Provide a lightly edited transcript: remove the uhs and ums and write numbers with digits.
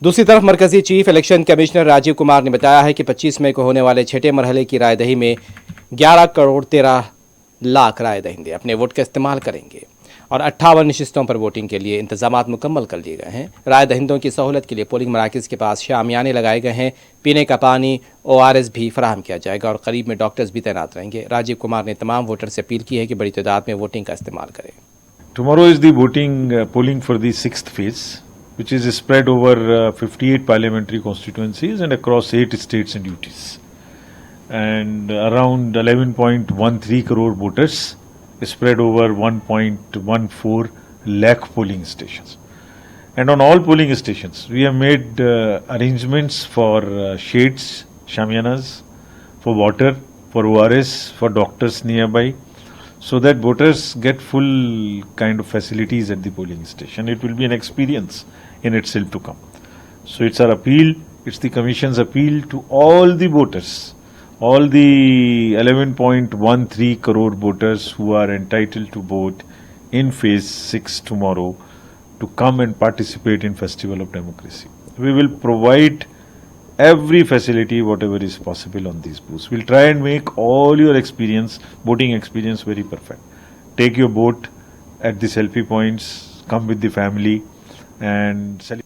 दूसरी तरफ मरकजी chief election commissioner Rajiv Kumar ने बताया है कि 25 मई को होने वाले छठे मरहले की रायदही में 11 करोड़ 13 लाख राय दहिंदे अपने वोट का इस्तेमाल करेंगे और 58 नशिस्तों पर वोटिंग के लिए इंतजाम मुकम्मल कर लिए गए हैं। राय दहिंदों की सहूलत के लिए पोलिंग मराकज़ के पास शामियाने लगाए गए हैं। पीने का पानी ORS भी फराहम किया जाएगा और करीब में डॉक्टर्स भी तैनात रहेंगे। राजीव कुमार ने तमाम वोटर से अपील की है कि बड़ी तादाद में वोटिंग का इस्तेमाल करें। Tomorrow is the polling for the 6th phase, which is spread over 58 parliamentary constituencies and across 8 states and UTs. And around 11.13 crore voters spread over 1.14 lakh polling stations. And on all polling stations, we have made arrangements for shades, shamianas, for water, for ORS, for doctors nearby, so that voters get full kind of facilities at the polling station. It will be an experience in itself to come. So it's our appeal, it's the Commission's appeal to all the voters, all the 11.13 crore voters who are entitled to vote in phase 6 tomorrow to come and participate in Festival of Democracy. We will provide every facility whatever is possible on these booths. We'll try and make all your experience, voting experience, very perfect. Take your vote at the selfie points, come with the family and celebrate.